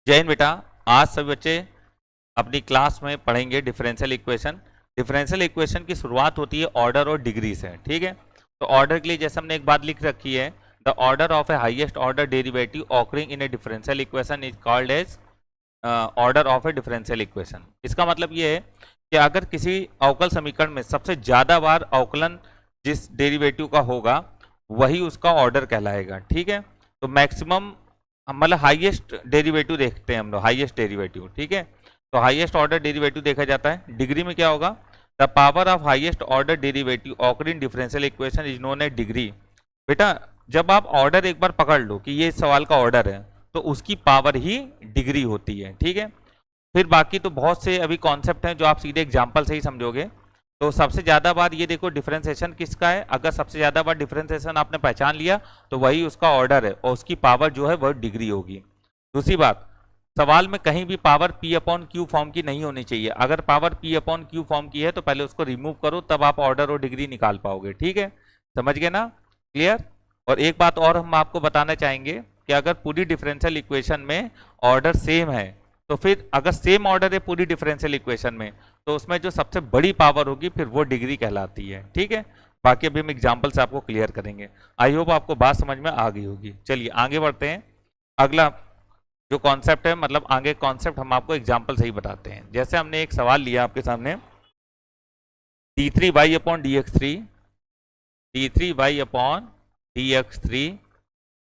जय हिंद बेटा। आज सभी बच्चे अपनी क्लास में पढ़ेंगे डिफरेंशियल इक्वेशन। डिफरेंशियल इक्वेशन की शुरुआत होती है ऑर्डर और डिग्री से, ठीक है। तो ऑर्डर के लिए जैसे हमने एक बात लिख रखी है, the order of a highest order derivative occurring in a differential equation is called as order of a differential equation. इसका मतलब ये है कि अगर किसी अवकल समीकरण में सबसे ज्यादा बार अवकलन जिस डेरिवेटिव का होगा वही उसका ऑर्डर कहलाएगा, ठीक है। तो मैक्सिमम मतलब हाईएस्ट डेरिवेटिव देखते हैं हम लोग, हाईएस्ट डेरिवेटिव, ठीक है। तो हाईएस्ट ऑर्डर डेरिवेटिव देखा जाता है। डिग्री में क्या होगा? The power of highest order derivative occur in differential equation is known as degree. बेटा जब आप ऑर्डर एक बार पकड़ लो कि ये सवाल का ऑर्डर है तो उसकी पावर ही डिग्री होती है, ठीक है। फिर बाकी तो बहुत से अभी कॉन्सेप्ट हैं जो आप सीधे एग्जाम्पल से ही समझोगे। तो सबसे ज्यादा बार ये देखो डिफरेंशिएशन किसका है, अगर सबसे ज्यादा बार डिफरेंशिएशन आपने पहचान लिया तो वही उसका ऑर्डर है और उसकी पावर जो है वह डिग्री होगी। दूसरी बात, सवाल में कहीं भी power P upon Q form की नहीं होनी चाहिए। अगर power P upon Q form की है तो पहले उसको रिमूव करो, तब आप ऑर्डर और डिग्री निकाल पाओगे, ठीक है। समझ गए ना? क्लियर? और एक बात और हम आपको बताना चाहेंगे कि अगर पूरी डिफरेंशियल इक्वेशन में ऑर्डर सेम है तो फिर अगर सेम ऑर्डर है पूरी डिफरेंशियल इक्वेशन में तो उसमें जो सबसे बड़ी पावर होगी फिर वो डिग्री कहलाती है, ठीक है। बाकी अभी हम एग्जाम्पल से आपको क्लियर करेंगे। आई होप आपको बात समझ में आ गई होगी। चलिए आगे बढ़ते हैं। अगला जो कॉन्सेप्ट है, मतलब आगे कॉन्सेप्ट हम आपको एग्जाम्पल से ही बताते हैं। जैसे हमने एक सवाल लिया आपके सामने, d3y अपॉन dx3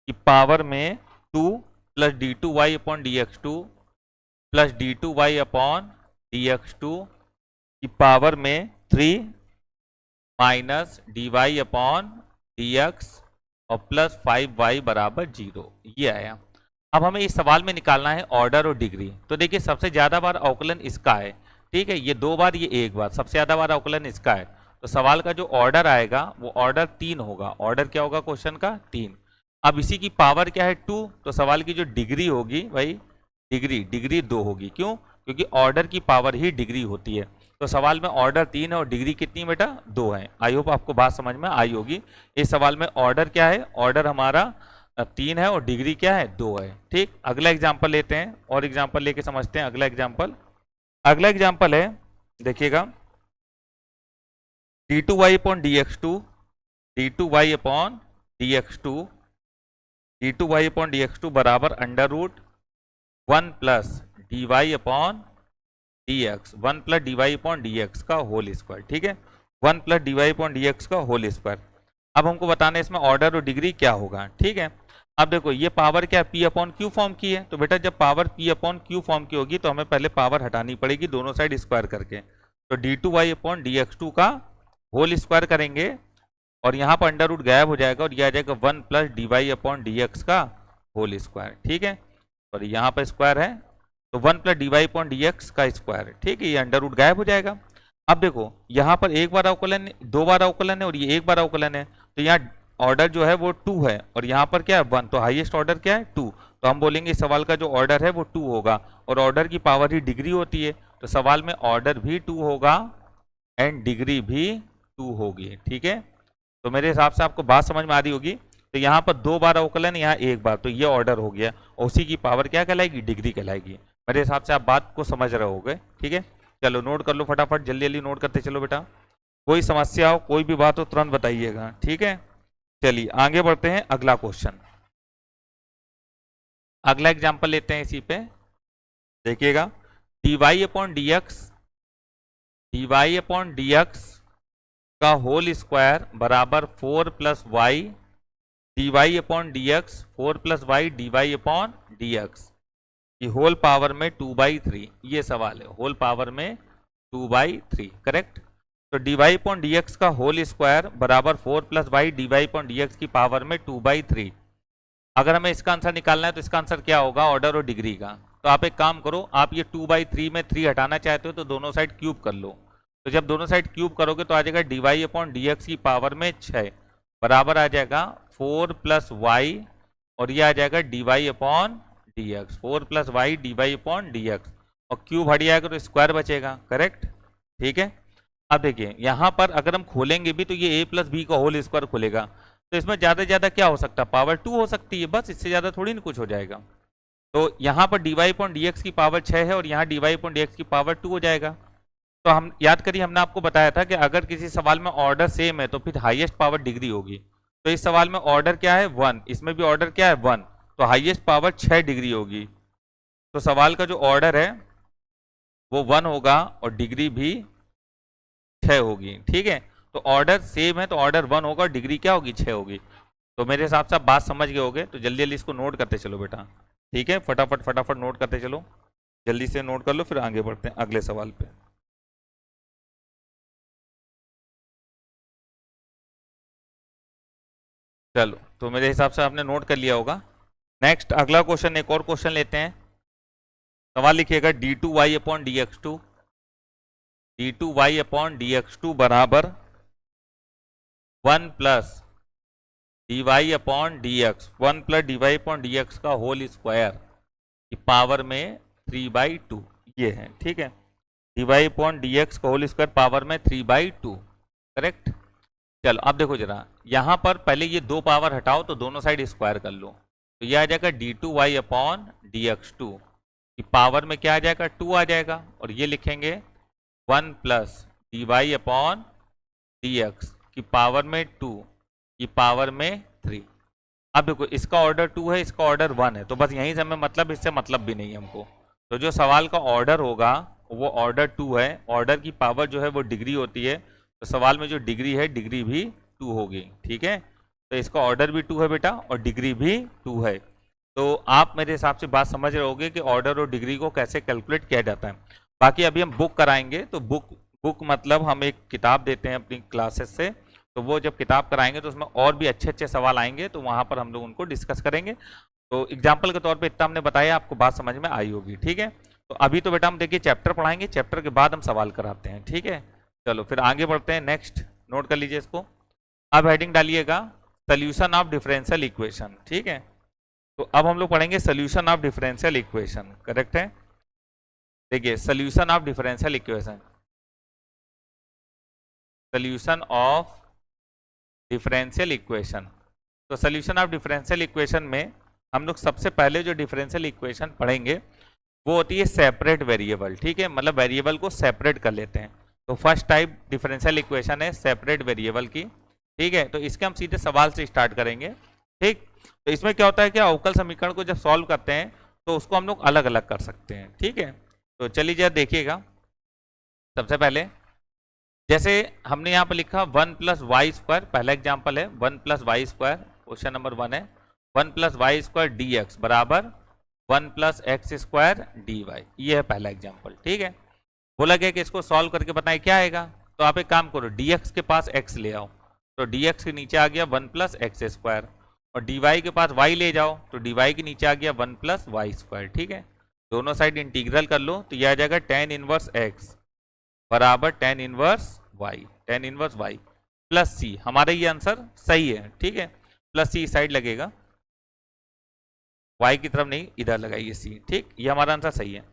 की पावर में 2 plus d2y upon dx2 plus d2y upon dx2 की पावर में 3 माइनस dy अपॉन dx और प्लस 5y बराबर 0, ये आया। अब हमें इस सवाल में निकालना है ऑर्डर और डिग्री। तो देखिए सबसे ज्यादा बार अवकलन इसका है, ठीक है, ये 2 बार, ये 1 बार, सबसे ज्यादा बार अवकलन इसका है। तो सवाल का जो ऑर्डर आएगा वो ऑर्डर 3 होगा। ऑर्डर क्या होगा क्वेश्चन का? 3। अब इसी की पावर क्या है? 2। तो सवाल की जो डिग्री होगी भाई डिग्री 2 होगी। क्यों? क्योंकि ऑर्डर की पावर ही डिग्री होती है। तो सवाल में ऑर्डर 3 है और डिग्री कितनी बेटा? 2 है। आई होप आपको बात समझ में आई होगी। इस सवाल में ऑर्डर क्या है? ऑर्डर हमारा 3 है और डिग्री क्या है? 2 है, ठीक। अगला एग्जाम्पल लेते हैं और एग्जाम्पल लेके समझते हैं। अगला एग्जाम्पल है, देखिएगा, d2y अपॉन dx2 बराबर under root 1 plus dy upon dx का होल स्क्वायर, ठीक है। 1 प्लस dy अपॉन dx का होल स्क्वायर। अब हमको बताना है इसमें ऑर्डर और डिग्री क्या होगा, ठीक है। अब देखो ये पावर क्या p अपॉन क्यू फॉर्म की है। तो बेटा जब power p upon Q form की होगी तो हमें पहले पावर हटानी पड़ेगी दोनों साइड स्क्वायर करके। तो d2y अपॉन dx2 का होल स्क्वायर करेंगे और यहाँ पर अंडर रूट गायब हो जाएगा और यह आ जाएगा 1 प्लस dy अपॉन dx का होल स्क्वायर, ठीक है। और यहाँ पर स्क्वायर है तो 1 प्लस dy अपॉन dx का स्क्वायर, ठीक है, ये अंडर रूट गायब हो जाएगा। अब देखो यहाँ पर एक बार अवकलन, 2 बार अवकलन है और ये 1 बार अवकलन है। तो यहाँ ऑर्डर जो है वो 2 है और यहाँ पर क्या है? 1। तो हाईएस्ट ऑर्डर क्या है? 2। तो हम बोलेंगे इस सवाल का जो ऑर्डर है वो 2 होगा और ऑर्डर की पावर ही डिग्री होती है। तो सवाल में ऑर्डर भी 2 होगा एंड डिग्री भी 2 होगी, ठीक है। तो मेरे हिसाब से आपको बात समझ में आ रही होगी। तो यहाँ पर 2 बार अवकलन, यहाँ 1 बार, तो ये ऑर्डर हो गया और उसी की पावर क्या कहलाएगी? डिग्री कहलाएगी। मेरे हिसाब से आप बात को समझ रहे होगे, ठीक है। चलो नोट कर लो फटाफट, जल्दी जल्दी नोट करते चलो बेटा। कोई समस्या हो, कोई भी बात हो तुरंत बताइएगा, ठीक है। चलिए आगे बढ़ते हैं। अगला क्वेश्चन, अगला एग्जांपल लेते हैं इसी पे। देखिएगा, dy अपॉन dx का होल स्क्वायर बराबर 4 plus y dy upon dx, 4 plus y dy upon dx की होल पावर में 2/3। ये सवाल है, होल पावर में 2/3, करेक्ट। तो dy अपॉन dx का होल स्क्वायर बराबर 4 plus y dy upon dx की पावर में 2/3। अगर हमें इसका आंसर निकालना है तो इसका आंसर क्या होगा? ऑर्डर और डिग्री का। तो आप एक काम करो, आप ये 2/3 में 3 हटाना चाहते हो तो दोनों साइड क्यूब कर लो। तो जब दोनों साइड क्यूब करोगे तो आ जाएगा dy अपॉन dx की पावर में 6 बराबर आ जाएगा 4 प्लस वाई और ये आ जाएगा dy upon dx, 4 plus y dy upon dx और क्यूब हट जाएगा तो स्क्वायर बचेगा, करेक्ट, ठीक है। अब देखिए यहाँ पर अगर हम खोलेंगे भी तो ये a प्लस बी का होल स्क्वायर खुलेगा। तो इसमें ज्यादा से ज्यादा क्या हो सकता है? पावर 2 हो सकती है, बस, इससे ज्यादा थोड़ी ना कुछ हो जाएगा। तो यहाँ पर dy अपॉन dx की पावर 6 है और यहाँ dy अपॉन dx की पावर 2 हो जाएगा। तो हम याद करिए, हमने आपको बताया था कि अगर किसी सवाल में ऑर्डर सेम है तो फिर हाईएस्ट पावर डिग्री होगी। तो इस सवाल में ऑर्डर क्या है 1, इसमें भी ऑर्डर क्या है 1, तो हाईएस्ट पावर 6 डिग्री होगी। तो सवाल का जो ऑर्डर है वो 1 होगा और डिग्री भी 6 होगी। ठीक है, तो ऑर्डर सेम है तो ऑर्डर 1 होगा और डिग्री क्या होगी 6 होगी। तो मेरे हिसाब से आप बात समझ गए होगे, तो जल्दी जल्दी इसको नोट करते चलो बेटा। ठीक है, फटाफट फटाफट नोट करते चलो, जल्दी से नोट कर लो, फिर आगे बढ़ते हैं अगले सवाल पे। चलो, तो मेरे हिसाब से आपने नोट कर लिया होगा। नेक्स्ट अगला क्वेश्चन, एक और क्वेश्चन लेते हैं। सवाल लिखिएगा d2y upon dx2, d2y upon dx2 बराबर 1 plus dy upon dx, 1 plus dy upon dx का होल स्क्वायर की पावर में 3/2, ये है। ठीक है, dy अपॉन dx का होल स्क्वायर पावर में 3/2, करेक्ट। चलो अब देखो जरा, यहां पर पहले ये दो पावर हटाओ तो दोनों साइड स्क्वायर कर लो, तो ये आ जाएगा d2y अपॉन dx2 की पावर में क्या आ जाएगा 2 आ जाएगा, और ये लिखेंगे 1 प्लस dy अपॉन dx की पावर में 2 की पावर में 3। अब देखो, इसका ऑर्डर 2 है, इसका ऑर्डर 1 है, तो बस यहीं से हमें मतलब, इससे मतलब भी नहीं है हमको। तो जो सवाल का ऑर्डर होगा वो ऑर्डर 2 है, ऑर्डर की पावर जो है वो डिग्री होती है, तो सवाल में जो डिग्री है डिग्री भी 2 होगी। ठीक है, तो इसका ऑर्डर भी 2 है बेटा और डिग्री भी 2 है। तो आप मेरे हिसाब से बात समझ रहे होगे कि ऑर्डर और डिग्री को कैसे कैलकुलेट किया जाता है। बाकी अभी हम बुक कराएंगे, तो बुक मतलब हम एक किताब देते हैं अपनी क्लासेस से, तो वो जब किताब कराएंगे तो उसमें और भी अच्छे अच्छे सवाल आएंगे, तो वहां पर हम लोग उनको डिस्कस करेंगे। तो एग्जाम्पल के तौर पे इतना हमने बताया, आपको बात समझ में आई होगी। ठीक है, तो अभी तो बेटा हम देखिए चैप्टर पढ़ाएंगे, चैप्टर के बाद हम सवाल कराते हैं। ठीक है, चलो फिर आगे बढ़ते हैं। नेक्स्ट नोट कर लीजिए इसको, अब हेडिंग डालिएगा सोल्यूशन ऑफ डिफरेंशियल इक्वेशन। ठीक है, तो अब हम लोग पढ़ेंगे solution of differential equation, correct है। देखिए solution of differential equation, solution of differential equation. तो सोल्यूशन ऑफ डिफरेंशियल इक्वेशन में हम लोग सबसे पहले जो डिफरेंशियल इक्वेशन पढ़ेंगे वो होती है सेपरेट वेरिएबल। ठीक है, मतलब वेरिएबल को सेपरेट कर लेते हैं। तो फर्स्ट टाइप डिफरेंशियल इक्वेशन है सेपरेट वेरिएबल की। ठीक है, तो इसके हम सीधे सवाल से स्टार्ट करेंगे। ठीक, तो इसमें क्या होता है कि अवकल समीकरण को जब सॉल्व करते हैं तो उसको हम लोग अलग अलग कर सकते हैं। ठीक है, तो चलिए जरा देखिएगा। सबसे पहले जैसे हमने यहाँ पर लिखा 1 प्लस वाई स्क्वायर, पहला एग्जाम्पल है 1 plus y square, question number 1 है 1 plus y square d x बराबर 1 plus x square d y, ये है पहला एग्जाम्पल। ठीक है, बोला गया कि इसको सॉल्व करके बताएं क्या आएगा। तो आप एक काम करो, डी एक्स के पास एक्स ले आओ, तो डी एक्स के नीचे आ गया 1 प्लस एक्स स्क्वायर, और डी वाई के पास वाई ले जाओ तो डी वाई के नीचे आ गया 1 प्लस वाई स्क्वायर। ठीक है, दोनों साइड इंटीग्रल कर लो तो यह आ जाएगा tan इनवर्स एक्स बराबर tan inverse y, tan inverse y plus c. हमारा ये आंसर सही है। ठीक है, प्लस सी साइड लगेगा, वाई की तरफ नहीं, इधर लगाइए सी। ठीक, ये हमारा आंसर सही है।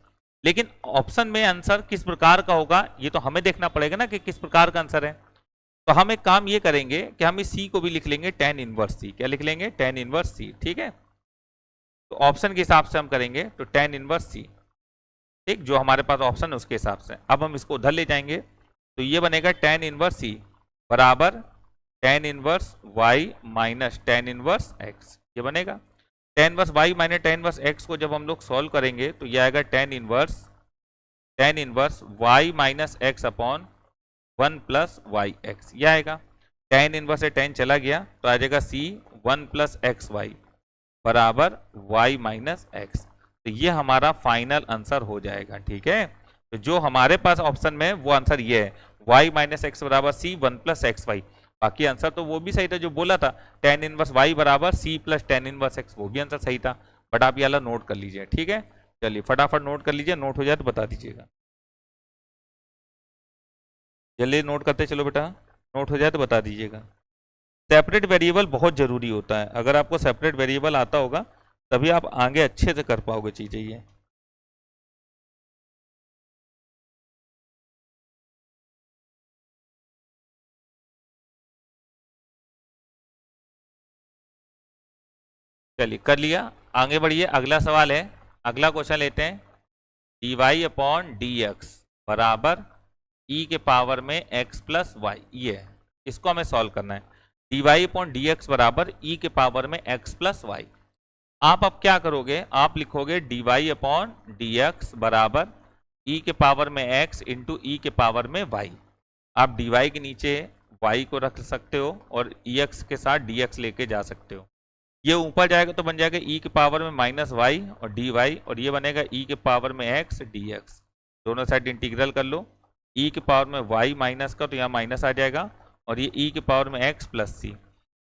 लेकिन ऑप्शन में आंसर किस प्रकार का होगा ये तो हमें देखना पड़ेगा ना कि किस प्रकार का आंसर है। तो हम एक काम ये करेंगे कि हम इस सी को भी लिख लेंगे tan इनवर्स सी। क्या लिख लेंगे? tan inverse C. ठीक है, तो ऑप्शन के हिसाब से हम करेंगे तो tan इनवर्स सी। ठीक, जो हमारे पास ऑप्शन है उसके हिसाब से अब हम इसको उधर ले जाएंगे, तो ये बनेगा tan इनवर्स सी बराबर tan inverse y minus tan inverse x, ये बनेगा। tan inverse y minus tan inverse x को जब हम लोग सॉल्व करेंगे तो ये आएगा tan inverse y minus x upon 1 plus y x, यह आएगा। tan इनवर्स से tan चला गया तो आ जाएगा सी 1 प्लस एक्स वाई बराबर y माइनस एक्स। तो ये हमारा फाइनल आंसर हो जाएगा। ठीक है, तो जो हमारे पास ऑप्शन में वो आंसर ये है y माइनस एक्स बराबर सी 1 प्लस एक्स वाई। बाकी आंसर तो वो भी सही था जो बोला था tan इनवर्स y बराबर c plus tan inverse x, वो भी आंसर सही था। बट आप ये वाला नोट कर लीजिए। ठीक है, चलिए फटाफट नोट कर लीजिए, नोट हो जाए तो बता दीजिएगा। जल्दी नोट करते चलो बेटा, नोट हो जाए तो बता दीजिएगा। सेपरेट वेरिएबल बहुत जरूरी होता है, अगर आपको सेपरेट वेरिएबल आता होगा तभी आप आगे अच्छे से कर पाओगे चीजें ये। चलिए कर लिया, आगे बढ़िए। अगला सवाल है अगला क्वेश्चन लेते हैं, d y upon d x बराबर ई के पावर में एक्स प्लस वाई, ये है, इसको हमें सॉल्व करना है। D y upon d x बराबर ई के पावर में एक्स प्लस वाई। आप अब क्या करोगे, आप लिखोगे d y upon d x बराबर ई के पावर में एक्स इंटू ई के पावर में वाई। आप डी वाई के नीचे वाई को रख सकते हो और ई एक्स के साथ डी एक्स लेके जा सकते हो। ये ऊपर जाएगा तो बन जाएगा ई के पावर में माइनस वाई और डी वाई, और ये बनेगा ई के पावर में एक्स डी एक्स। दोनों साइड इंटीग्रल कर लो, ई के पावर में वाई माइनस का तो यहाँ माइनस आ जाएगा, और ये ई के पावर में एक्स प्लस सी।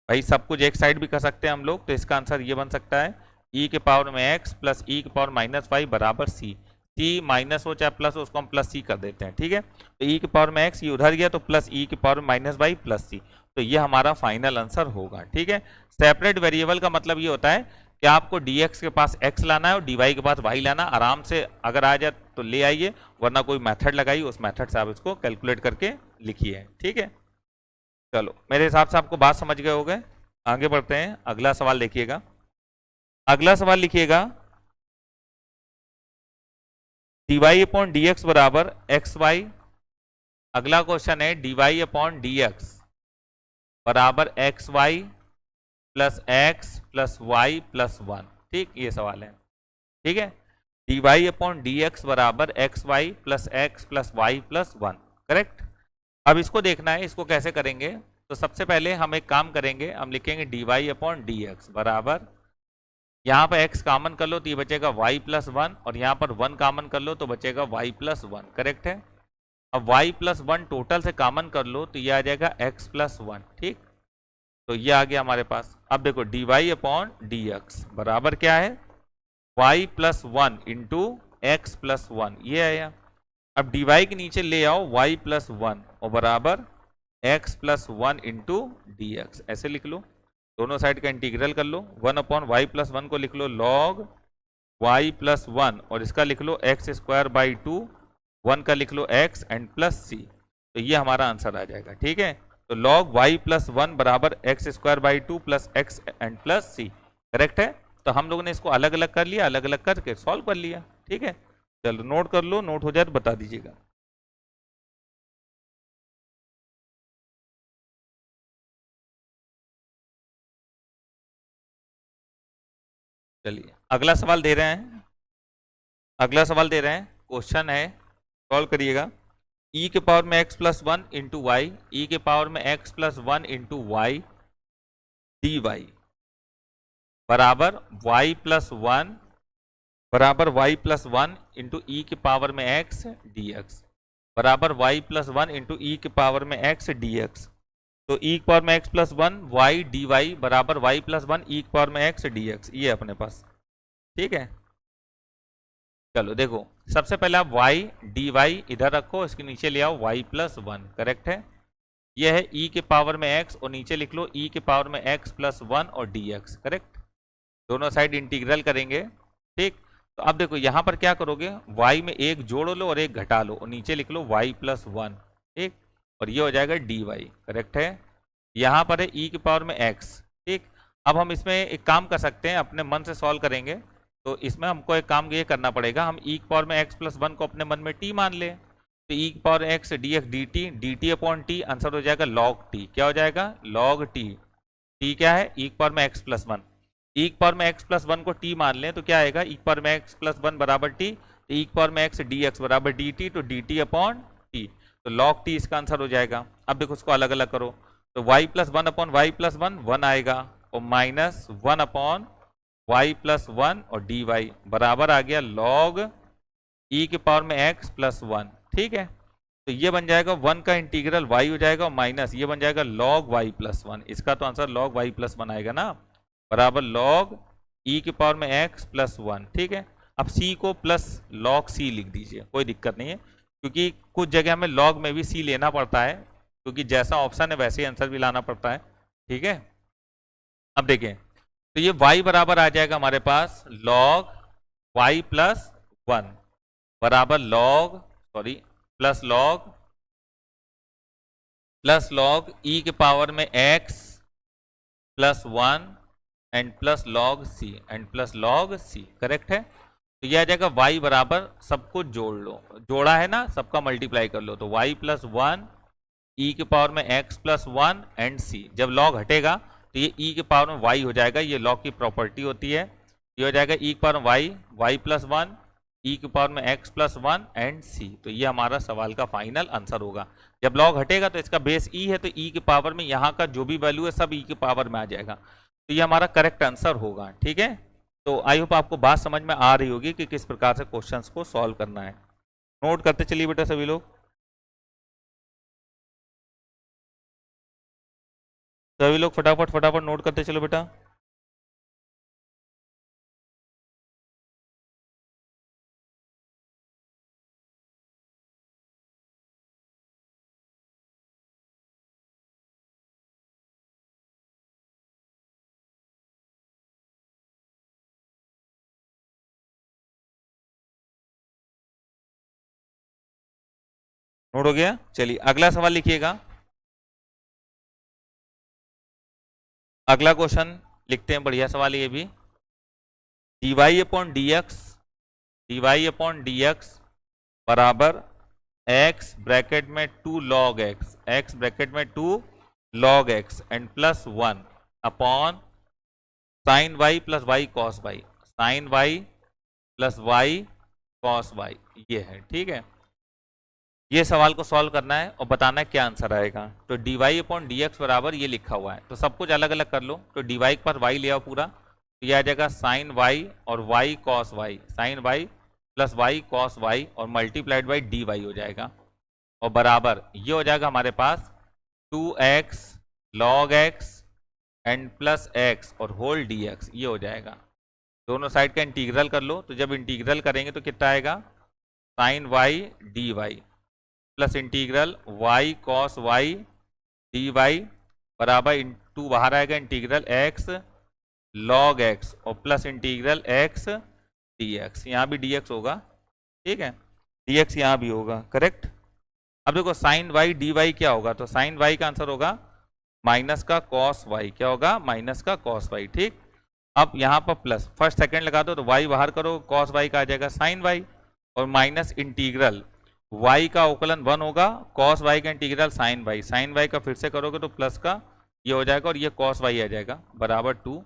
भाई सब कुछ एक साइड भी कर सकते हैं हम लोग, तो इसका आंसर ये बन सकता है ई के पावर में एक्स प्लस ई के पावर माइनस वाई बराबर सी। सी माइनस हो चाहे प्लस हो, उसको हम प्लस सी कर देते हैं, ठीक है। तो ई के पावर में एक्स ये उधर गया तो प्लस ई के पावर में माइनस वाई प्लस सी, तो ये हमारा फाइनल आंसर होगा, ठीक है। सेपरेट वेरिएबल का मतलब ये होता है कि आपको dx के पास x लाना है और dy के पास y लाना। आराम से अगर आ जाए तो ले आइए, वरना कोई मेथड लगाइए, उस मेथड से आप इसको कैलकुलेट करके लिखिए, ठीक है। चलो मेरे हिसाब से आपको बात समझ गए हो गए, आगे बढ़ते हैं। अगला सवाल देखिएगा, अगला सवाल लिखिएगा, d y upon d x बराबर एक्स वाई। अगला क्वेश्चन है d y upon d x बराबर x y plus x plus y plus one, ठीक, ये सवाल है, ठीक है। D y upon d x बराबर x y plus x plus y plus one, correct. अब इसको देखना है, इसको कैसे करेंगे। तो सबसे पहले हम एक काम करेंगे, हम लिखेंगे d y upon d x बराबर, यहाँ पर x कॉमन कर लो तो ये बचेगा y प्लस वन, और यहाँ पर 1 कॉमन कर लो तो बचेगा y प्लस वन, करेक्ट है। अब y प्लस वन टोटल से कॉमन कर लो तो ये आ जाएगा x प्लस वन, ठीक। तो ये आ गया हमारे पास। अब देखो d y upon d x बराबर क्या है, y plus one into x plus one, ये आया। अब डी वाई के नीचे ले आओ y प्लस वन और बराबर x plus one into D x, ऐसे लिख लो। दोनों साइड का इंटीग्रल कर लो, 1 अपॉन वाई प्लस वन को लिख लो log y प्लस वन, और इसका लिख लो एक्स स्क्वायर बाई टू, 1 का लिख लो x एंड प्लस सी। तो ये हमारा आंसर आ जाएगा, ठीक है। तो log y प्लस वन बराबर x square by two plus x and plus c, correct है। तो हम लोगों ने इसको अलग अलग कर लिया, अलग अलग करके सॉल्व कर लिया, ठीक है। चलो नोट कर लो, नोट हो जाए तो बता दीजिएगा। चलिए अगला सवाल दे रहे हैं, अगला सवाल दे रहे हैं, क्वेश्चन है, सॉल्व करिएगा। ई के पावर में x plus one into y, e के पावर में x plus one into y d y बराबर वाई प्लस वन बराबर y plus one into e के पावर में एक्स डी एक्स बराबर y plus one into e के power में x d x. तो ई के पावर में x plus one y d y बराबर वाई प्लस वन ई के पावर में एक्स डी एक्स, ये अपने पास, ठीक है। चलो देखो, सबसे पहले आप y डी वाई इधर रखो, इसके नीचे ले आओ y प्लस वन, करेक्ट है। यह है e के पावर में x, और नीचे लिख लो e के पावर में x प्लस वन और dx, करेक्ट। दोनों साइड इंटीग्रल करेंगे, ठीक। तो अब देखो यहाँ पर क्या करोगे, y में एक जोड़ लो और एक घटा लो, और नीचे लिख लो y प्लस वन, ठीक, और ये हो जाएगा dy, करेक्ट है। यहाँ पर है e के पावर में x, ठीक। अब हम इसमें एक काम कर सकते हैं, अपने मन से सॉल्व करेंगे। तो इसमें हमको एक काम ये करना पड़ेगा, हम ई की पावर में x प्लस वन को अपने मन में t मान लें। तो ई की power x D x D T upon T, answer हो जाएगा log t। क्या हो जाएगा, log t। t क्या है, ई की पावर में x प्लस वन, ई की पावर में x प्लस वन को t मान लें तो क्या आएगा, ई की पावर में x प्लस वन बराबर t, तो ई की पावर में x डी एक्स बराबर डी टी, तो डी टी अपॉन टी, तो log t इसका आंसर हो जाएगा। अब देखो उसको अलग अलग करो, तो y plus one upon y plus one, one आएगा, और minus one upon y plus one और डी वाई बराबर आ गया log e के पावर में x प्लस वन, ठीक है। तो ये बन जाएगा 1 का इंटीग्रल y हो जाएगा, और माइनस ये बन जाएगा log y प्लस वन, इसका तो answer log y plus one आएगा ना, बराबर log e के पावर में x प्लस वन, ठीक है। अब c को प्लस log c लिख दीजिए, कोई दिक्कत नहीं है, क्योंकि कुछ जगह में log में भी c लेना पड़ता है, क्योंकि जैसा ऑप्शन है वैसे ही आंसर भी लाना पड़ता है, ठीक है। अब देखें, तो ये y बराबर आ जाएगा हमारे पास log y प्लस वन बराबर log प्लस log e के पावर में x plus one and plus log c, correct है। तो ये आ जाएगा y बराबर सब कुछ जोड़ लो, जोड़ा है ना, सबका मल्टीप्लाई कर लो, तो y प्लस वन ई के पावर में x plus one and c। जब लॉग हटेगा तो ये e के पावर में y हो जाएगा, ये लॉग की प्रॉपर्टी होती है। ये हो जाएगा e के पावर में y प्लस वन ई के पावर में x plus one and c। तो ये हमारा सवाल का फाइनल आंसर होगा। जब लॉग हटेगा तो इसका बेस e है, तो e के पावर में यहाँ का जो भी वैल्यू है सब e के पावर में आ जाएगा। तो ये हमारा करेक्ट आंसर होगा। ठीक है, तो आई होप आपको बात समझ में आ रही होगी कि किस प्रकार से क्वेश्चंस को सॉल्व करना है। नोट करते चलिए बेटा सभी लोग, सभी लोग फटाफट फटाफट नोट करते चलो बेटा। नोट हो गया, चलिए अगला सवाल लिखिएगा। अगला क्वेश्चन लिखते हैं, बढ़िया सवाल ये भी। dy अपॉन डी एक्स बराबर x ब्रैकेट में 2 log x ब्रैकेट में 2 log x and plus 1 upon sine y plus y cos y, sine y plus y cos y, ये है। ठीक है, ये सवाल को सॉल्व करना है और बताना है क्या आंसर आएगा। तो dy अपॉन डी एक्स बराबर ये लिखा हुआ है, तो सब कुछ अलग अलग कर लो। तो dy के पास y ले आओ पूरा, तो ये आ जाएगा साइन y और y cos y, sine y plus y cos y और मल्टीप्लाइड बाई डी वाई हो जाएगा, और बराबर ये हो जाएगा हमारे पास 2x log x and plus x और होल dx, ये हो जाएगा। दोनों साइड का इंटीग्रल कर लो, तो जब इंटीग्रल करेंगे तो कितना आएगा, sine y d y plus integral y cos y d y बराबर टू बाहर आएगा इंटीग्रल x log x और प्लस इंटीग्रल x dx, यहाँ भी dx होगा। ठीक है, dx यहाँ भी होगा, करेक्ट। अब देखो साइन y डी वाई क्या होगा, तो साइन y का आंसर होगा माइनस का कॉस y, क्या होगा, माइनस का कॉस y। ठीक, अब यहाँ पर प्लस फर्स्ट सेकंड लगा दो, तो y बाहर करो, कॉस y का आ जाएगा साइन y और माइनस इंटीग्रल y का अवकलन 1 होगा, कॉस y का integral sine y, sine y का फिर से करोगे तो प्लस का ये हो जाएगा और ये कॉस y आ जाएगा बराबर 2।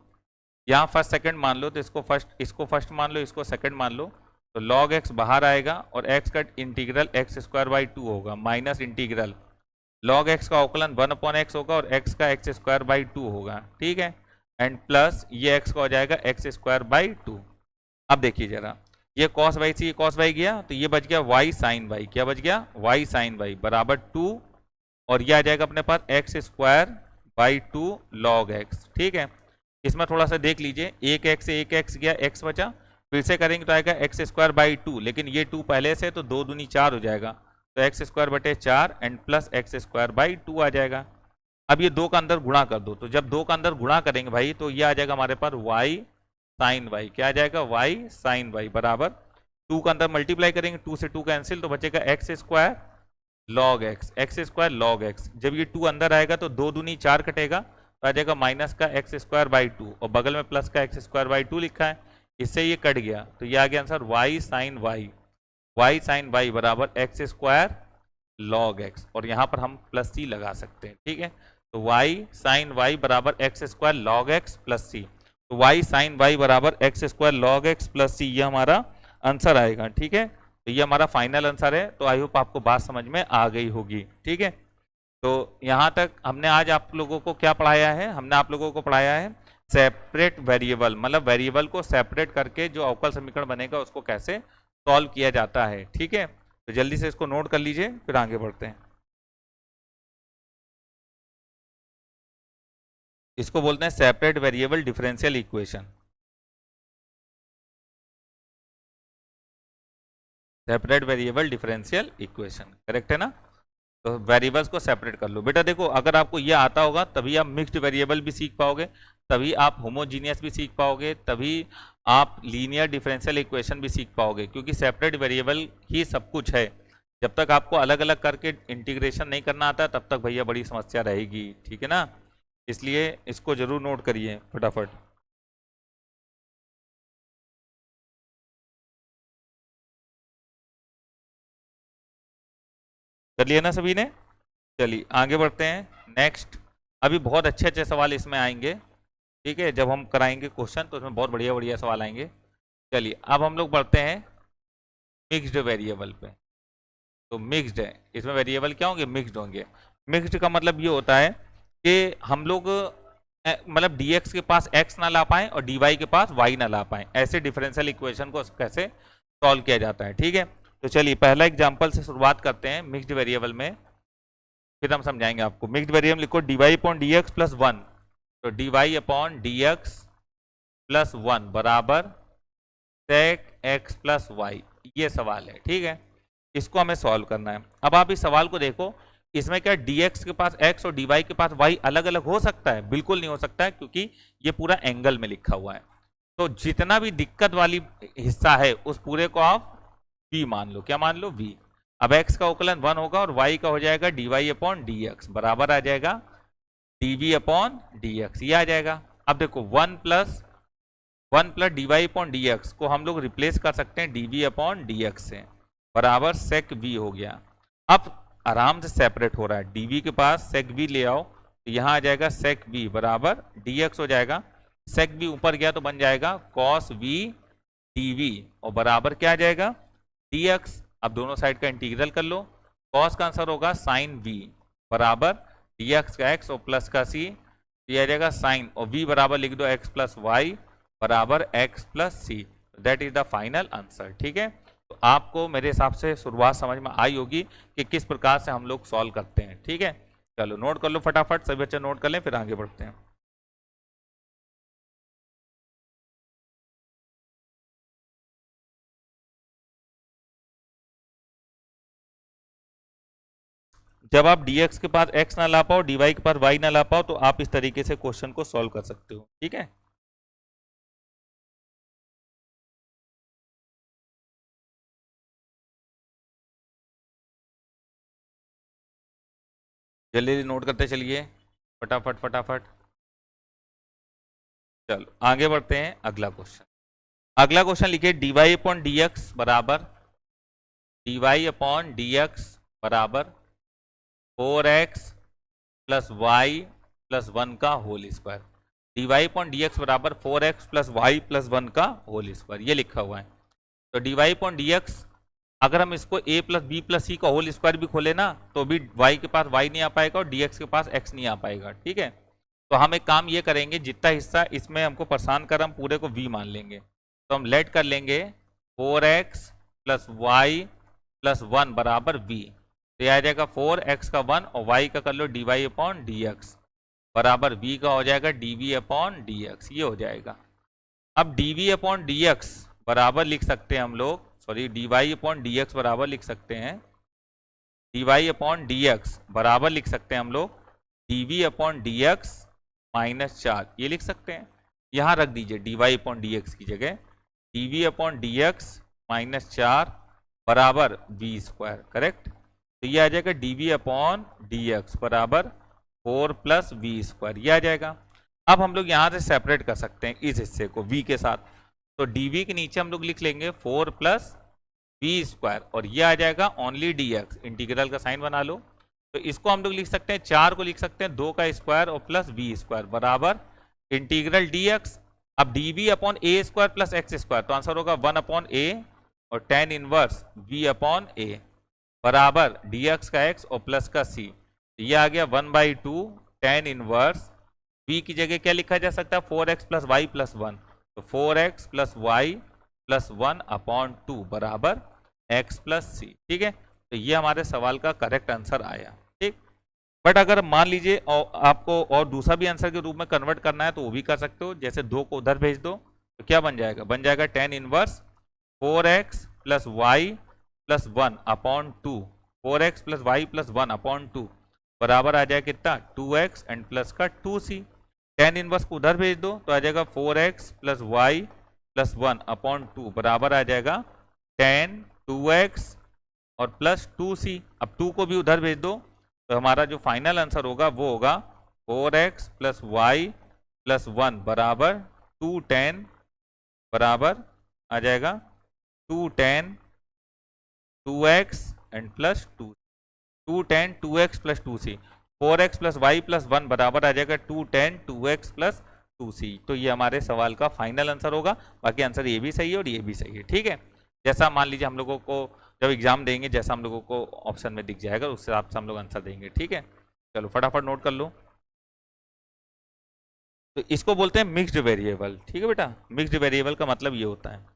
यहाँ फर्स्ट सेकंड मान लो, तो इसको फर्स्ट मान लो, इसको सेकंड मान लो, तो log x बाहर आएगा और x का इंटीग्रल एक्स स्क्वायर बाई 2 होगा, माइनस इंटीग्रल log x का अवकलन 1 अपॉन एक्स होगा और x का एक्स स्क्वायर बाई 2 होगा। ठीक है, एंड प्लस ये x का हो जाएगा एक्स स्क्वायर बाई 2। अब देखिए जरा, ये कॉस वाई से ये कॉस वाई गया, तो ये बच गया y साइन वाई, क्या बच गया, y साइन वाई बराबर 2, और ये आ जाएगा अपने पास x square by 2 log x। ठीक है, इसमें थोड़ा सा देख लीजिए, एक एक्स गया, एक्स बचा, फिर से करेंगे तो आएगा एक्स स्क्वायर बाई 2, लेकिन ये 2 पहले से, तो 2 दूनी 4 हो जाएगा, तो एक्स स्क्वायर बटे 4 and plus x square by 2 आ जाएगा। अब ये 2 का अंदर गुणा कर दो, तो जब 2 का अंदर गुणा करेंगे भाई, तो ये आ जाएगा हमारे पास y साइन वाई, क्या आ जाएगा, y साइन वाई बराबर 2 का अंदर मल्टीप्लाई करेंगे, 2 से 2 कैंसिल, तो बचेगा x square log x square log x. जब ये 2 अंदर आएगा तो 2 दूनी 4 कटेगा, तो आ जाएगा माइनस का एक्स स्क्वायर बाई 2 और बगल में प्लस का एक्स स्क्वायर बाई 2 लिखा है, इससे ये कट गया, तो ये आ गया आंसर y साइन वाई बराबर एक्स स्क्वायर लॉग एक्स, और यहाँ पर हम प्लस सी लगा सकते हैं। ठीक है, तो y साइन वाई बराबर x square log x plus c, तो y साइन वाई बराबर x square log x plus c, ये हमारा आंसर आएगा। ठीक है, तो ये हमारा फाइनल आंसर है। तो आई होप आपको बात समझ में आ गई होगी। ठीक है, तो यहाँ तक हमने आज आप लोगों को क्या पढ़ाया है, हमने आप लोगों को पढ़ाया है सेपरेट वेरिएबल, मतलब वेरिएबल को सेपरेट करके जो अवकल समीकरण बनेगा उसको कैसे सॉल्व किया जाता है। ठीक है, तो जल्दी से इसको नोट कर लीजिए, फिर आगे बढ़ते हैं। इसको बोलते हैं separate variable differential equation, separate variable differential equation, correct है ना। तो वेरिएबल्स को सेपरेट कर लो बेटा। देखो, अगर आपको ये आता होगा तभी आप मिक्स्ड वेरिएबल भी सीख पाओगे, तभी आप होमोजीनियस भी सीख पाओगे, तभी आप लीनियर डिफरेंशियल इक्वेशन भी सीख पाओगे, क्योंकि सेपरेट वेरिएबल ही सब कुछ है। जब तक आपको अलग अलग करके इंटीग्रेशन नहीं करना आता तब तक भैया बड़ी समस्या रहेगी। ठीक है ना, इसलिए इसको जरूर नोट करिए फटाफट। कर लिया ना सभी ने? चलिए आगे बढ़ते हैं नेक्स्ट। अभी बहुत अच्छे अच्छे सवाल इसमें आएंगे, ठीक है, जब हम कराएंगे क्वेश्चन तो इसमें बहुत बढ़िया बढ़िया सवाल आएंगे। चलिए अब हम लोग बढ़ते हैं मिक्स्ड वेरिएबल पे। तो मिक्स्ड है, इसमें वेरिएबल क्या होंगे? मिक्स्ड होंगे। मिक्स्ड का मतलब ये होता है कि हम लोग मतलब dx के पास x ना ला पाए और dy के पास y ना ला पाए, ऐसे डिफरेंशियल इक्वेशन को कैसे सॉल्व किया जाता है, ठीक है। तो चलिए पहला एग्जांपल से शुरुआत करते हैं मिक्स्ड वेरिएबल में, फिर हम समझाएंगे आपको। मिक्स्ड वेरिएबल लिखो dy अपॉन dx प्लस 1। तो dy अपॉन dx प्लस 1 बराबर sec x प्लस वाई, ये सवाल है, ठीक है। इसको हमें सॉल्व करना है। अब आप इस सवाल को देखो, इसमें क्या dx के पास x और dy के पास y अलग अलग हो सकता है? बिल्कुल नहीं हो सकता है, क्योंकि ये पूरा एंगल में लिखा हुआ है। तो जितना भी दिक्कत वाली हिस्सा है उस पूरे को आप v मान लो। क्या मान लो? v। अब x का उकलन 1 होगा और y का हो जाएगा dy अपॉन dx बराबर आ जाएगा dv अपॉन dx, ये आ जाएगा। अब देखो 1 plus d y upon d x को हम लोग रिप्लेस कर सकते हैं d v upon d x से, बराबर सेक वी हो गया। अब आराम से सेपरेट हो रहा है, डी वी के पास सेक वी ले आओ तो यहाँ आ जाएगा सेक वी बराबर डी एक्स हो जाएगा। सेक वी ऊपर गया तो बन जाएगा कॉस वी डी वी और बराबर क्या आ जाएगा? D x. अब दोनों साइड का इंटीग्रल कर लो, कॉस का आंसर होगा साइन वी बराबर डी एक्स का एक्स और प्लस का सी, ये आ जाएगा साइन, और वी बराबर लिख दो एक्स प्लस वाई बराबर x plus c. That is the final answer, ठीक है। तो आपको मेरे हिसाब से शुरुआत समझ में आई होगी कि किस प्रकार से हम लोग सॉल्व करते हैं, ठीक है। चलो नोट कर लो फटाफट, सभी बच्चे नोट कर लें, फिर आगे बढ़ते हैं। जब आप dx के पास x ना ला पाओ, dy के पास y ना ला पाओ, तो आप इस तरीके से क्वेश्चन को सॉल्व कर सकते हो, ठीक है। जल्दी जल्दी नोट करते चलिए, फटाफट फटाफट। चलो आगे बढ़ते हैं, अगला क्वेश्चन। अगला क्वेश्चन लिखिए dy अपॉन डी एक्स बराबर dy अपॉन डी एक्स बराबर 4x प्लस वाई प्लस 1 का whole square. D y upon d x बराबर 4x प्लस वाई प्लस 1 का होल स्क्वायर, ये लिखा हुआ है। तो d y upon d x, अगर हम इसको a plus b plus c का होल स्क्वायर भी खोले ना, तो भी y के पास y नहीं आ पाएगा और dx के पास x नहीं आ पाएगा, ठीक है। तो हम एक काम ये करेंगे, जितना हिस्सा इसमें हमको परेशान कर, हम पूरे को v मान लेंगे। तो हम लेट कर लेंगे 4x प्लस वाई प्लस 1 बराबर v। तो यह आ जाएगा 4x का 1 और y का कर लो d y upon d x बराबर v का हो जाएगा d v upon d x, ये हो जाएगा। अब d v upon d x बराबर लिख सकते हैं हम लोग, sorry d y upon d x बराबर लिख सकते हैं, d y upon d x बराबर लिख सकते हैं हम लोग d v upon d x minus 4, ये लिख सकते हैं। यहाँ रख दीजिए D y upon d x की जगह d v upon d x minus 4 बराबर वी स्क्वायर, करेक्ट। तो ये आ जाएगा d v upon d x बराबर 4 प्लस वी स्क्वायर, ये आ जाएगा। अब हम लोग यहाँ से सेपरेट कर सकते हैं इस हिस्से को v के साथ, तो dv के नीचे हम लोग लिख लेंगे 4 प्लस वी स्क्वायर और ये आ जाएगा ओनली dx, इंटीग्रल का साइन बना लो। तो इसको हम लोग लिख सकते हैं, 4 को लिख सकते हैं 2 का स्क्वायर और प्लस वी स्क्वायर बराबर इंटीग्रल dx। अब dv अपॉन ए स्क्वायर प्लस एक्स स्क्वायर, तो आंसर होगा 1 अपॉन ए और tan इनवर्स v अपॉन ए बराबर dx का x और प्लस का c, ये आ गया 1/2 tan इनवर्स v की जगह क्या लिखा जा सकता है? 4x प्लस वाई प्लस 1, तो 4x plus y plus 1 upon 2 बराबर x प्लस सी, ठीक है। तो ये हमारे सवाल का करेक्ट आंसर आया, ठीक। बट अगर मान लीजिए और आपको और दूसरा भी आंसर के रूप में कन्वर्ट करना है तो वो भी कर सकते हो, जैसे 2 को उधर भेज दो तो क्या बन जाएगा? बन जाएगा tan inverse 4x plus y plus 1 upon 2, 4x plus y plus 1 upon 2 बराबर आ जाएगा कितना? 2x एंड प्लस का 2c। tan इनवर्स को उधर भेज दो तो आ जाएगा 4x plus y plus 1 upon 2 बराबर आ जाएगा tan 2x और प्लस 2c। अब 2 को भी उधर भेज दो तो हमारा जो फाइनल आंसर होगा वो होगा 4x प्लस वाई प्लस 1 बराबर 2 tan बराबर आ जाएगा 2 tan 2x and plus 2, 2 tan 2x plus 2c, 4x plus y plus 1 बराबर आ जाएगा 2 tan 2x प्लस 2c। तो ये हमारे सवाल का फाइनल आंसर होगा। बाकी आंसर ये भी सही है और ये भी सही है, ठीक है। जैसा मान लीजिए हम लोगों को जब एग्जाम देंगे, जैसा हम लोगों को ऑप्शन में दिख जाएगा उस हिसाब से हम लोग आंसर देंगे, ठीक है। चलो फटाफट नोट कर लो। तो इसको बोलते हैं मिक्स्ड वेरिएबल, ठीक है बेटा। मिक्स्ड वेरिएबल का मतलब ये होता है।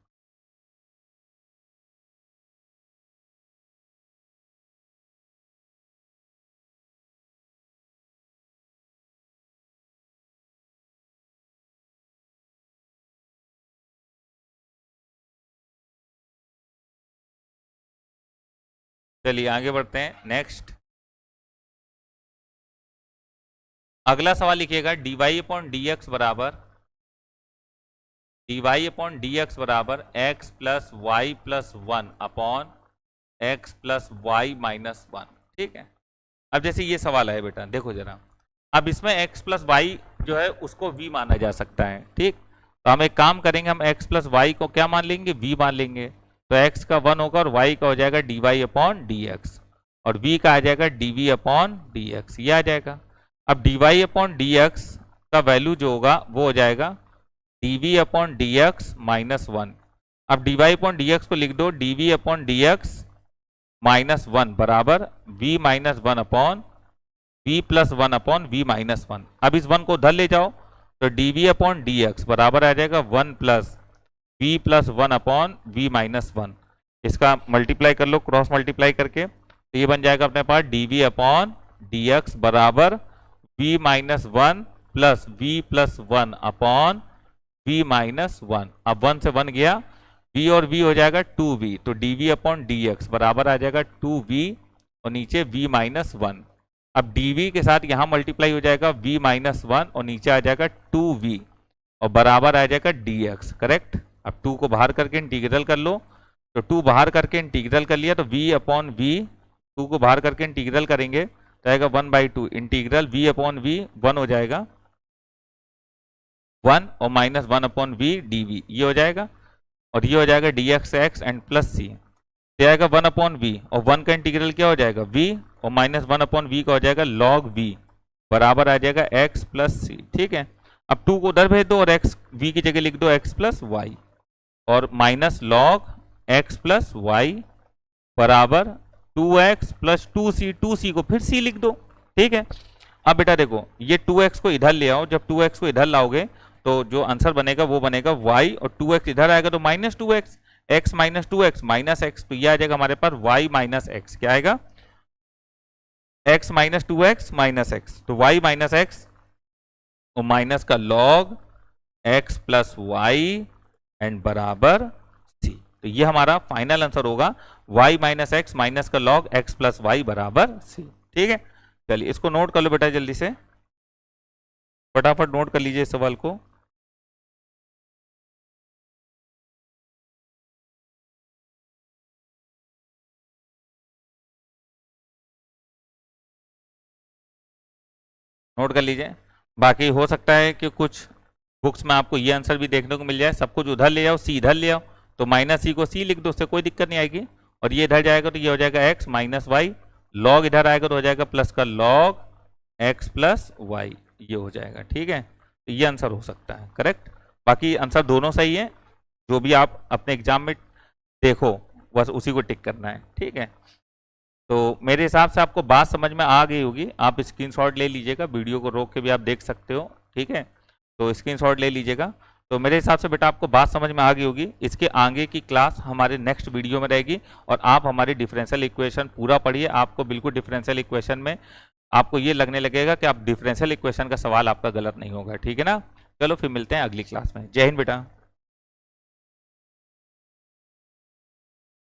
चलिए आगे बढ़ते हैं, नेक्स्ट। अगला सवाल लिखिएगा dy अपॉन dx बराबर x plus y plus 1 upon x plus y minus 1, ठीक है। अब जैसे ये सवाल है बेटा, देखो जरा, अब इसमें x प्लस वाई जो है उसको v माना जा सकता है, ठीक। तो हम एक काम करेंगे, हम x प्लस वाई को क्या मान लेंगे, v मान लेंगे। तो x का 1 होगा और y का हो जाएगा dy अपॉन dx, और v का आ जाएगा dv अपॉन dx, ये आ जाएगा। अब dy अपॉन dx का वैल्यू जो होगा वो हो जाएगा dv अपॉन dx माइनस 1। अब dy अपॉन dx को लिख दो, dv अपॉन dx माइनस 1 बराबर v minus 1 upon v plus 1 upon v minus 1। अब इस 1 को उधर ले जाओ तो dv अपॉन dx बराबर आ जाएगा 1 plus v plus 1 upon v minus 1। इसका मल्टीप्लाई कर लो, क्रॉस मल्टीप्लाई करके, तो ये बन जाएगा अपने पास dv अपॉन dx बराबर v minus 1 plus v plus 1 upon v minus 1। अब 1 से 1 गया, v और v हो जाएगा 2v, तो dv अपॉन dx बराबर आ जाएगा 2v और नीचे v माइनस 1। अब dv के साथ यहाँ मल्टीप्लाई हो जाएगा v माइनस 1 और नीचे आ जाएगा 2v और बराबर आ जाएगा dx, करेक्ट। अब 2 को बाहर करके इंटीग्रल कर लो, तो 2 बाहर करके इंटीग्रल कर लिया तो v अपॉन v, 2 को बाहर करके इंटीग्रल करेंगे तो आएगा 1/2 इंटीग्रल v अपॉन v 1 हो जाएगा 1 और माइनस 1 अपॉन v dv, ये हो जाएगा। और ये हो जाएगा dx x and plus c, ये आएगा 1 अपॉन v और 1 का इंटीग्रल क्या हो जाएगा v और माइनस 1 अपॉन v का हो जाएगा log v बराबर आ जाएगा x प्लस c, ठीक है। अब 2 को उधर भेज दो और x v की जगह लिख दो x प्लस वाई और minus log x plus y बराबर 2x प्लस 2c को फिर c लिख दो, ठीक है। अब बेटा देखो, ये 2x को इधर ले आओ, जब 2x को इधर लाओगे तो जो आंसर बनेगा वो बनेगा y और 2x इधर आएगा तो minus 2x, x minus 2x minus x, तो ये आ जाएगा हमारे पास y माइनस x, क्या आएगा x minus 2x minus x, तो y माइनस x और माइनस का log x plus y and बराबर c। तो ये हमारा फाइनल आंसर होगा y माइनस एक्स माइनस का log x प्लस वाई बराबर c, ठीक है। चलिए इसको नोट कर लो बेटा, जल्दी से फटाफट नोट कर लीजिए इस सवाल को। नोट कर लीजिए। बाकी हो सकता है कि कुछ बुक्स में आपको ये आंसर भी देखने को मिल जाए, सब कुछ उधर ले आओ, सी इधर ले आओ, तो माइनस सी को सी लिख दो, उससे कोई दिक्कत नहीं आएगी। और ये इधर जाएगा तो ये हो जाएगा एक्स माइनस वाई, लॉग इधर आएगा तो हो जाएगा प्लस का लॉग एक्स प्लस वाई, ये हो जाएगा, ठीक है। तो ये आंसर हो सकता है, करेक्ट। बाकी आंसर दोनों सही है, जो भी आप अपने एग्जाम में देखो बस उसी को टिक करना है, ठीक है। तो मेरे हिसाब से आपको बात समझ में आ गई होगी। आप स्क्रीनशॉट ले लीजिएगा, वीडियो को रोक के भी आप देख सकते हो, ठीक है। तो स्क्रीनशॉट ले लीजिएगा। तो मेरे हिसाब से बेटा आपको बात समझ में आ गई होगी। इसके आगे की क्लास हमारे नेक्स्ट वीडियो में रहेगी और आप हमारी डिफरेंशियल इक्वेशन पूरा पढ़िए। आपको बिल्कुल डिफरेंशियल इक्वेशन में आपको ये लगने लगेगा कि आप डिफरेंशियल इक्वेशन का सवाल आपका गलत नहीं होगा, ठीक है ना। चलो फिर मिलते हैं अगली क्लास में। जय हिंद बेटा।